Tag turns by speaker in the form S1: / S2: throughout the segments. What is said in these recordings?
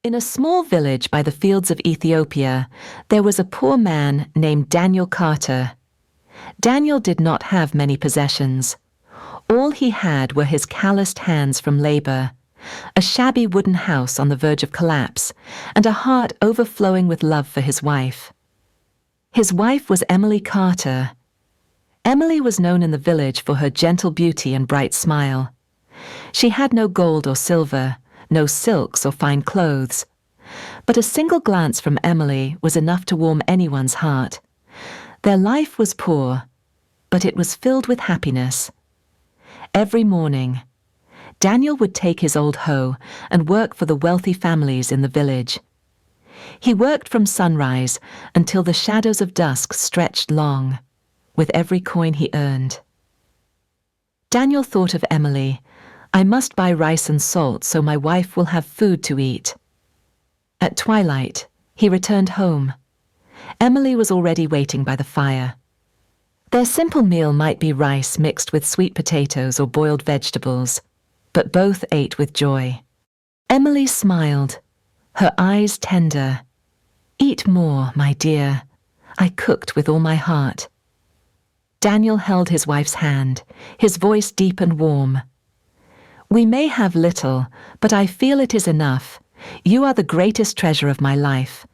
S1: In a small village by the fields of Ethiopia, there was a poor man named Daniel Carter. Daniel did not have many possessions. All he had were his calloused hands from labor, a shabby wooden house on the verge of collapse, and a heart overflowing with love for his wife. His wife was Emily Carter. Emily was known in the village for her gentle beauty and bright smile. She had no gold or silver, no silks or fine clothes. But a single glance from Emily was enough to warm anyone's heart. Their life was poor, but it was filled with happiness. Every morning, Daniel would take his old hoe and work for the wealthy families in the village. He worked from sunrise until the shadows of dusk stretched long, with every coin he earned. Daniel thought of Emily. I must buy rice and salt so my wife will have food to eat. At twilight, he returned home. Emily was already waiting by the fire. Their simple meal might be rice mixed with sweet potatoes or boiled vegetables, but both ate with joy. Emily smiled, her eyes tender. Eat more, my dear. I cooked with all my heart. Daniel held his wife's hand, his voice deep and warm. We may have little, but I feel it is enough. You are the greatest treasure of my life.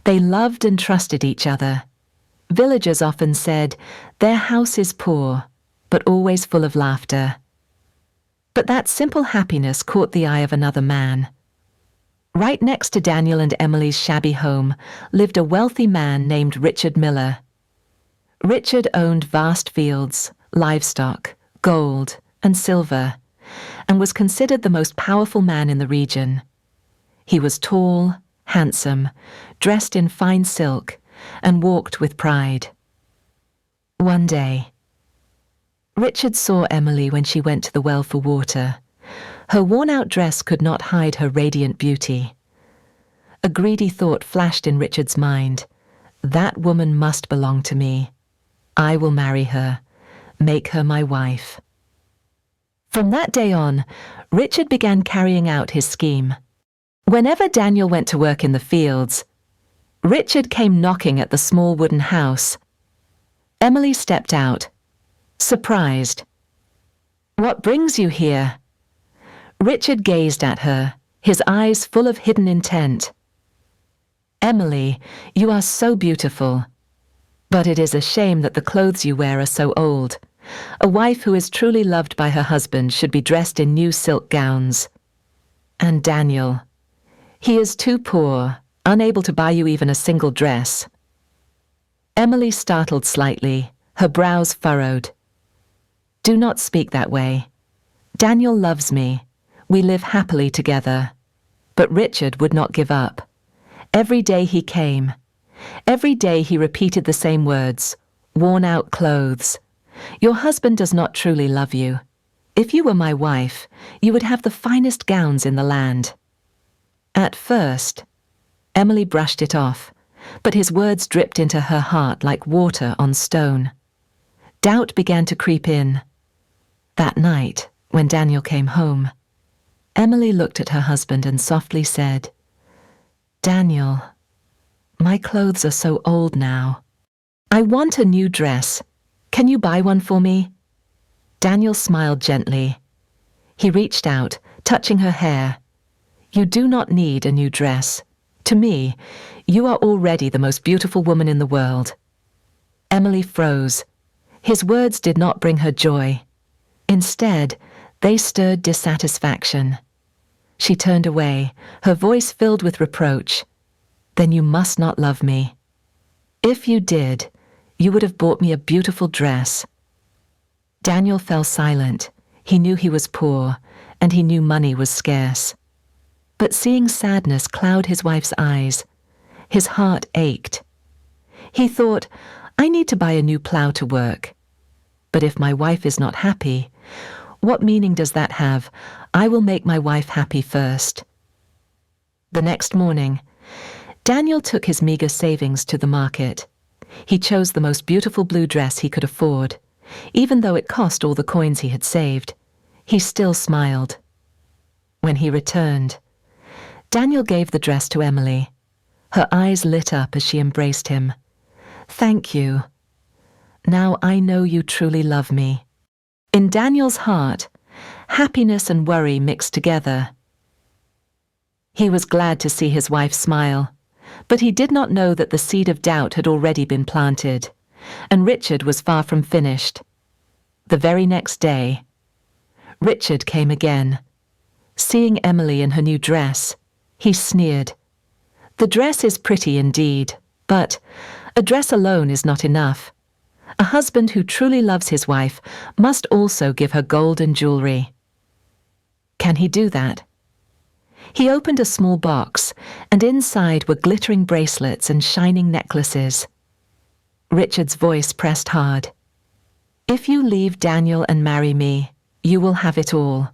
S1: They loved and trusted each other. Villagers often said, their house is poor, but always full of laughter. But that simple happiness caught the eye of another man. Right next to Daniel and Emily's shabby home lived a wealthy man named Richard Miller. Richard owned vast fields, livestock, gold, and silver, and was considered the most powerful man in the region. He was tall, handsome, dressed in fine silk, and walked with pride. One day, Richard saw Emily when she went to the well for water. Her worn-out dress could not hide her radiant beauty. A greedy thought flashed in Richard's mind. That woman must belong to me. I will marry her, make her my wife. From that day on, Richard began carrying out his scheme. Whenever Daniel went to work in the fields, Richard came knocking at the small wooden house. Emily stepped out, surprised. What brings you here? Richard gazed at her, his eyes full of hidden intent. Emily, you are so beautiful. But it is a shame that the clothes you wear are so old. A wife who is truly loved by her husband should be dressed in new silk gowns. And Daniel, he is too poor, unable to buy you even a single dress. Emily startled slightly, her brows furrowed. Do not speak that way. Daniel loves me. We live happily together. But Richard would not give up. Every day he came. Every day he repeated the same words, worn-out clothes. Your husband does not truly love you. If you were my wife, you would have the finest gowns in the land. At first, Emily brushed it off, but his words dripped into her heart like water on stone. Doubt began to creep in. That night, when Daniel came home, Emily looked at her husband and softly said, Daniel, my clothes are so old now. I want a new dress. Can you buy one for me? Daniel smiled gently. He reached out, touching her hair. You do not need a new dress. To me, you are already the most beautiful woman in the world. Emily froze. His words did not bring her joy. Instead, they stirred dissatisfaction. She turned away, her voice filled with reproach. Then you must not love me. If you did, you would have bought me a beautiful dress. Daniel fell silent. He knew he was poor, and he knew money was scarce. But seeing sadness cloud his wife's eyes, his heart ached. He thought, I need to buy a new plow to work. But if my wife is not happy, what meaning does that have? I will make my wife happy first. The next morning, Daniel took his meager savings to the market. He chose the most beautiful blue dress he could afford. Even though it cost all the coins he had saved, he still smiled. When he returned, Daniel gave the dress to Emily. Her eyes lit up as she embraced him. "Thank you. Now I know you truly love me." In Daniel's heart, happiness and worry mixed together. He was glad to see his wife smile, but he did not know that the seed of doubt had already been planted, and Richard was far from finished. The very next day, Richard came again. Seeing Emily in her new dress, he sneered. "The dress is pretty indeed, but a dress alone is not enough. A husband who truly loves his wife must also give her gold and jewelry." Can he do that? He opened a small box, and inside were glittering bracelets and shining necklaces. Richard's voice pressed hard. "If you leave Daniel and marry me, you will have it all.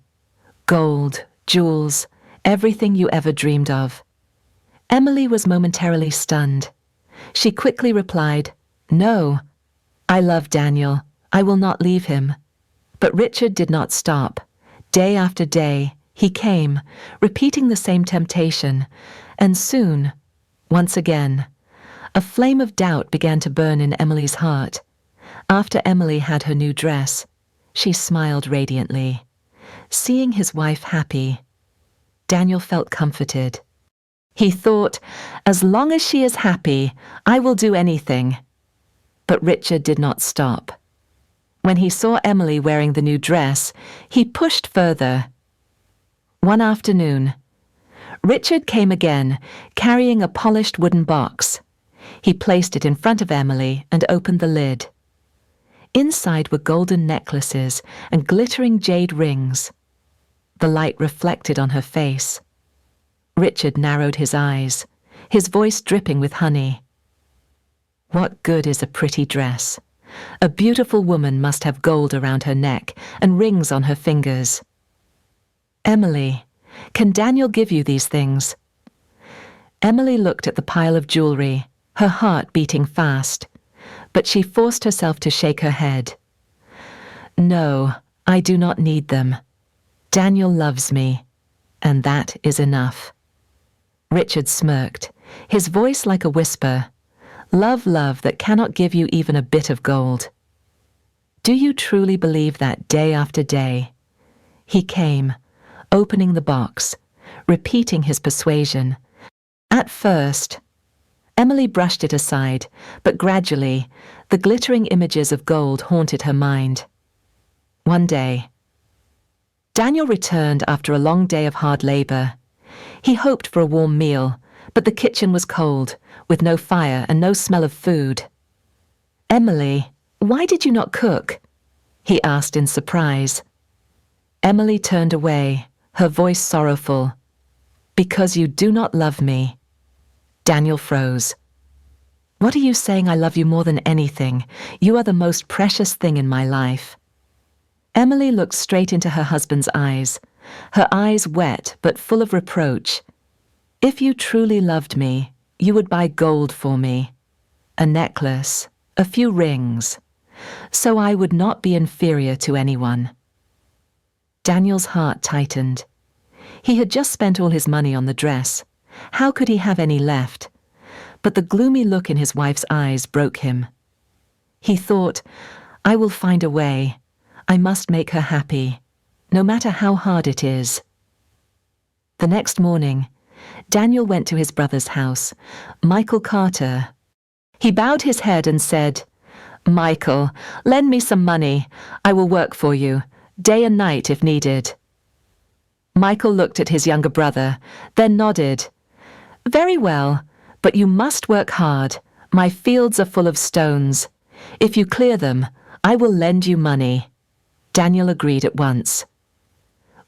S1: Gold, jewels, everything you ever dreamed of." Emily was momentarily stunned. She quickly replied, "No, I love Daniel. I will not leave him." But Richard did not stop. Day after day, he came, repeating the same temptation, and soon, once again, a flame of doubt began to burn in Emily's heart. After Emily had her new dress, she smiled radiantly. Seeing his wife happy, Daniel felt comforted. He thought, "As long as she is happy, I will do anything." But Richard did not stop. When he saw Emily wearing the new dress, he pushed further. One afternoon, Richard came again, carrying a polished wooden box. He placed it in front of Emily and opened the lid. Inside were golden necklaces and glittering jade rings. The light reflected on her face. Richard narrowed his eyes, his voice dripping with honey. "What good is a pretty dress? A beautiful woman must have gold around her neck and rings on her fingers." "Emily, can Daniel give you these things?" Emily looked at the pile of jewelry, her heart beating fast, but she forced herself to shake her head. "No, I do not need them. Daniel loves me, and that is enough." Richard smirked, his voice like a whisper. Love that cannot give you even a bit of gold." "Do you truly believe that day after day?" He came, opening the box, repeating his persuasion. At first, Emily brushed it aside, but gradually, the glittering images of gold haunted her mind. One day, Daniel returned after a long day of hard labor. He hoped for a warm meal, but the kitchen was cold, with no fire and no smell of food. "Emily, why did you not cook?" he asked in surprise. Emily turned away, her voice sorrowful. "Because you do not love me." Daniel froze. "What are you saying? I love you more than anything. You are the most precious thing in my life." Emily looked straight into her husband's eyes, her eyes wet but full of reproach. "If you truly loved me, you would buy gold for me, a necklace, a few rings, so I would not be inferior to anyone." Daniel's heart tightened. He had just spent all his money on the dress. How could he have any left? But the gloomy look in his wife's eyes broke him. He thought, "I will find a way. I must make her happy, no matter how hard it is." The next morning, Daniel went to his brother's house, Michael Carter. He bowed his head and said, "Michael, lend me some money. I will work for you, day and night if needed." Michael looked at his younger brother, then nodded. "Very well, but you must work hard. My fields are full of stones. If you clear them, I will lend you money." Daniel agreed at once.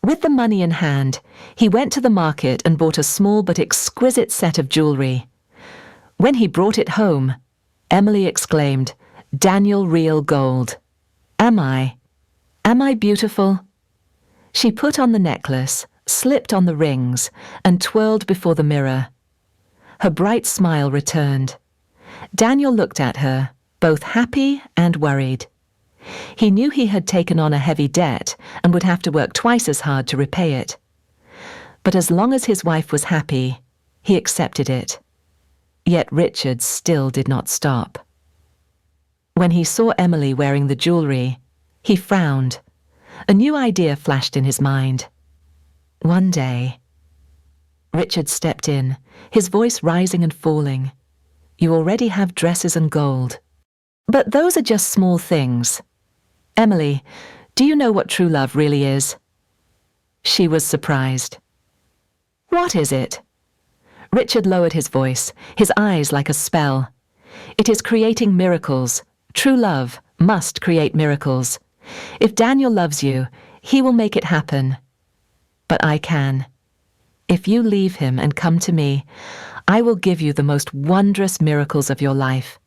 S1: With the money in hand, he went to the market and bought a small but exquisite set of jewelry. When he brought it home, Emily exclaimed, "Daniel, real gold. Am I? Am I beautiful?" She put on the necklace, slipped on the rings, and twirled before the mirror. Her bright smile returned. Daniel looked at her, both happy and worried. He knew he had taken on a heavy debt and would have to work twice as hard to repay it. But as long as his wife was happy, he accepted it. Yet Richard still did not stop. When he saw Emily wearing the jewelry, he frowned. A new idea flashed in his mind. One day, Richard stepped in, his voice rising and falling. "You already have dresses and gold. But those are just small things. Emily, do you know what true love really is?" She was surprised. "What is it?" Richard lowered his voice, his eyes like a spell. "It is creating miracles. True love must create miracles. If Daniel loves you, he will make it happen. But I can. If you leave him and come to me, I will give you the most wondrous miracles of your life."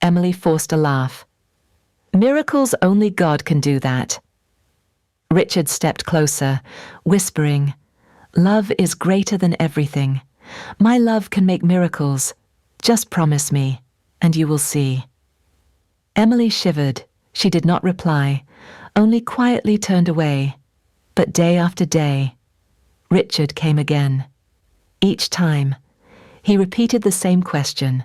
S1: Emily forced a laugh. "Miracles, only God can do that." Richard stepped closer, whispering, "Love is greater than everything. My love can make miracles. Just promise me, and you will see." Emily shivered. She did not reply, only quietly turned away. But day after day, Richard came again. Each time, he repeated the same question.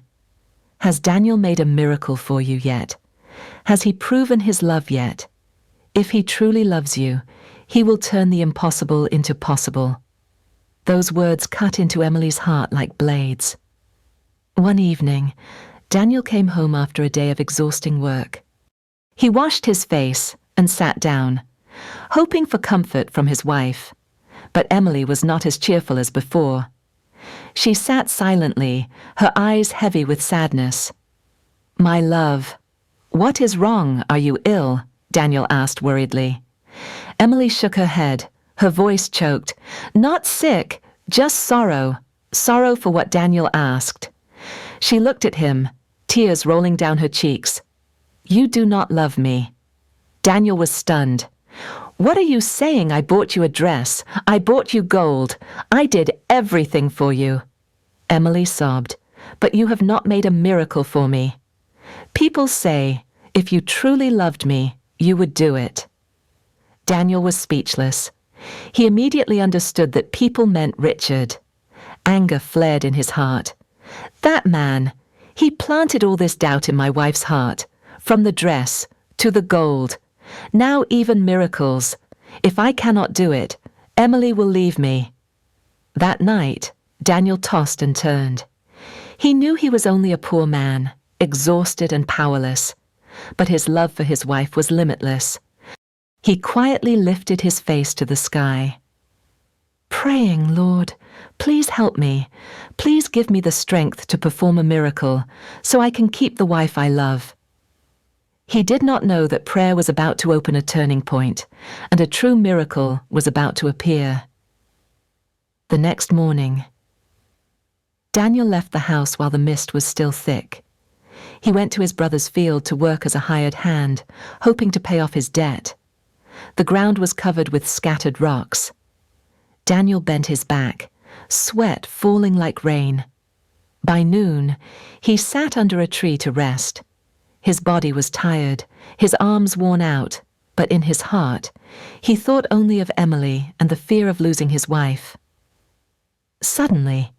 S1: "Has Daniel made a miracle for you yet? Has he proven his love yet? If he truly loves you, he will turn the impossible into possible." Those words cut into Emily's heart like blades. One evening, Daniel came home after a day of exhausting work. He washed his face and sat down, hoping for comfort from his wife. But Emily was not as cheerful as before. She sat silently, her eyes heavy with sadness. "My love, what is wrong? Are you ill?" Daniel asked worriedly. Emily shook her head, her voice choked. "Not sick, just sorrow. Sorrow for what Daniel asked." She looked at him, tears rolling down her cheeks. "You do not love me." Daniel was stunned. "What are you saying? I bought you a dress. I bought you gold. I did everything for you." Emily sobbed. "But you have not made a miracle for me. People say, if you truly loved me, you would do it." Daniel was speechless. He immediately understood that people meant Richard. Anger flared in his heart. "That man, he planted all this doubt in my wife's heart, from the dress to the gold. Now even miracles. If I cannot do it, Emily will leave me." That night, Daniel tossed and turned. He knew he was only a poor man, exhausted and powerless, but his love for his wife was limitless. He quietly lifted his face to the sky, praying, "Lord, please help me. Please give me the strength to perform a miracle so I can keep the wife I love." He did not know that prayer was about to open a turning point, and a true miracle was about to appear. The next morning, Daniel left the house while the mist was still thick. He went to his brother's field to work as a hired hand, hoping to pay off his debt. The ground was covered with scattered rocks. Daniel bent his back, sweat falling like rain. By noon, he sat under a tree to rest. His body was tired, his arms worn out, but in his heart, he thought only of Emily and the fear of losing his wife. Suddenly,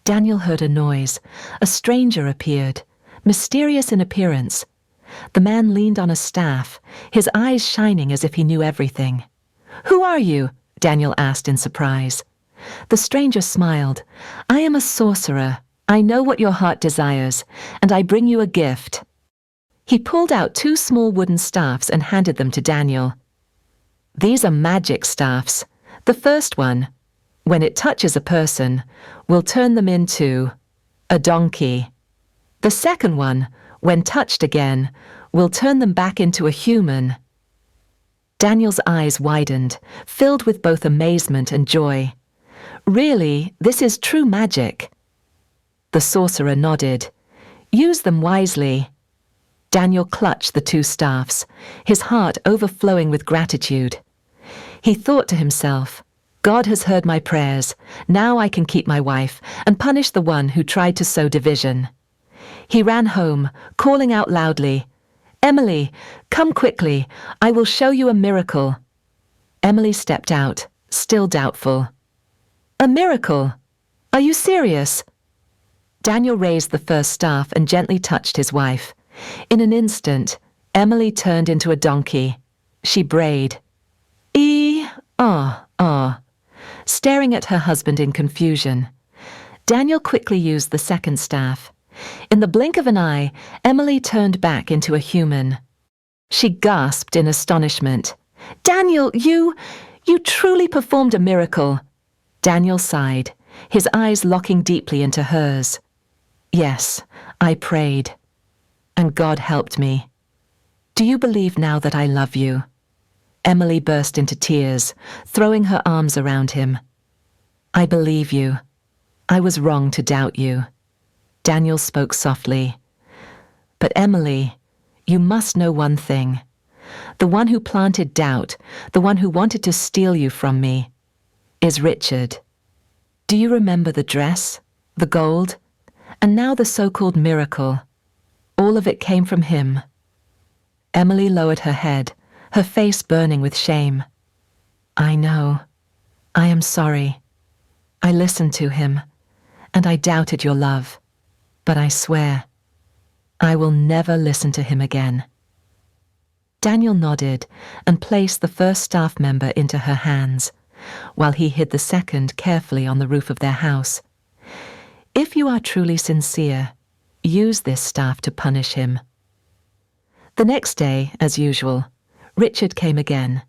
S1: Daniel heard a noise. A stranger appeared, mysterious in appearance. The man leaned on a staff, his eyes shining as if he knew everything. "Who are you?" Daniel asked in surprise. The stranger smiled. "I am a sorcerer. I know what your heart desires, and I bring you a gift." He pulled out 2 small wooden staffs and handed them to Daniel. "These are magic staffs. The first one, when it touches a person, will turn them into a donkey. The second one, when touched again, will turn them back into a human." Daniel's eyes widened, filled with both amazement and joy. "Really, this is true magic." The sorcerer nodded. "Use them wisely." Daniel clutched the 2 staffs, his heart overflowing with gratitude. He thought to himself, "God has heard my prayers. Now I can keep my wife and punish the one who tried to sow division." He ran home, calling out loudly, "Emily, come quickly. I will show you a miracle." Emily stepped out, still doubtful. A miracle! Are you serious? Daniel raised the first staff and gently touched his wife. In an instant, Emily turned into a donkey. She brayed. Ah, staring at her husband in confusion. Daniel quickly used the second staff. In the blink of an eye, Emily turned back into a human. She gasped in astonishment. Daniel, you truly performed a miracle. Daniel sighed, his eyes locking deeply into hers. Yes, I prayed. And God helped me. Do you believe now that I love you? Emily burst into tears, throwing her arms around him. I believe you. I was wrong to doubt you. Daniel spoke softly. But Emily, you must know one thing. The one who planted doubt, the one who wanted to steal you from me, is Richard. Do you remember the dress, the gold, and now the so-called miracle? All of it came from him. Emily lowered her head, her face burning with shame. I know. I am sorry. I listened to him, and I doubted your love. But I swear, I will never listen to him again. Daniel nodded and placed the first staff member into her hands, while he hid the second carefully on the roof of their house. If you are truly sincere, use this staff to punish him. The next day, as usual, Richard came again.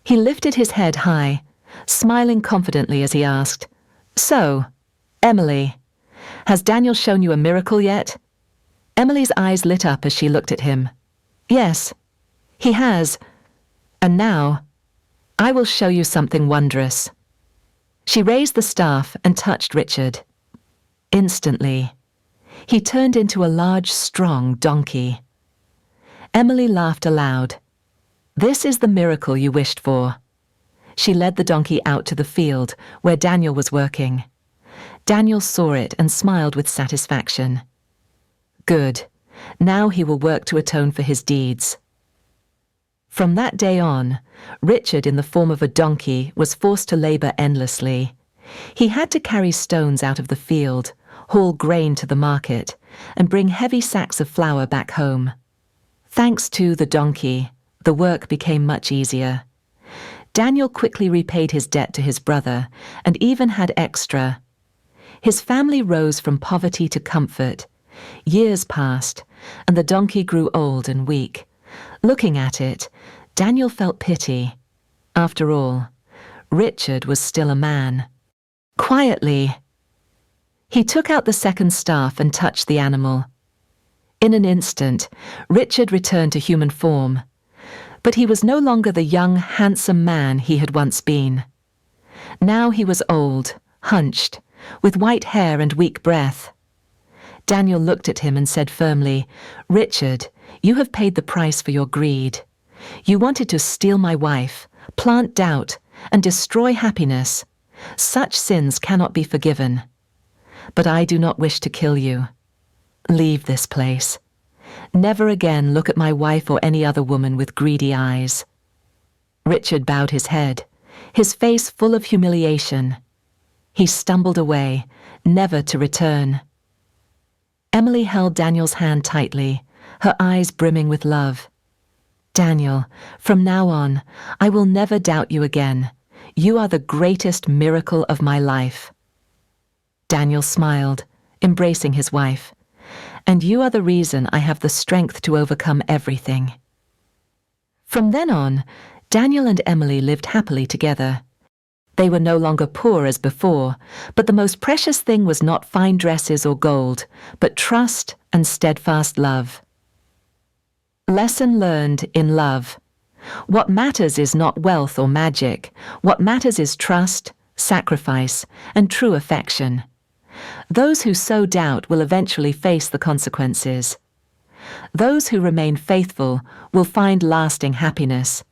S1: He lifted his head high, smiling confidently as he asked, So, Emily, has Daniel shown you a miracle yet? Emily's eyes lit up as she looked at him. Yes, he has. And now, I will show you something wondrous. She raised the staff and touched Richard. Instantly, he turned into a large, strong donkey. Emily laughed aloud. This is the miracle you wished for. She led the donkey out to the field where Daniel was working. Daniel saw it and smiled with satisfaction. Good. Now he will work to atone for his deeds. From that day on, Richard, in the form of a donkey, was forced to labor endlessly. He had to carry stones out of the field, haul grain to the market, and bring heavy sacks of flour back home. Thanks to the donkey, the work became much easier. Daniel quickly repaid his debt to his brother, and even had extra. His family rose from poverty to comfort. Years passed, and the donkey grew old and weak. Looking at it, Daniel felt pity. After all, Richard was still a man. Quietly, he took out the second staff and touched the animal. In an instant, Richard returned to human form. But he was no longer the young, handsome man he had once been. Now he was old, hunched, with white hair and weak breath. Daniel looked at him and said firmly, Richard, you have paid the price for your greed. You wanted to steal my wife, plant doubt, and destroy happiness. Such sins cannot be forgiven. But I do not wish to kill you. Leave this place. Never again look at my wife or any other woman with greedy eyes. Richard bowed his head, his face full of humiliation. He stumbled away, never to return. Emily held Daniel's hand tightly, her eyes brimming with love. Daniel, from now on, I will never doubt you again. You are the greatest miracle of my life. Daniel smiled, embracing his wife. And you are the reason I have the strength to overcome everything. From then on, Daniel and Emily lived happily together. They were no longer poor as before, but the most precious thing was not fine dresses or gold, but trust and steadfast love. Lesson learned in love. What matters is not wealth or magic. What matters is trust, sacrifice, and true affection. Those who sow doubt will eventually face the consequences. Those who remain faithful will find lasting happiness.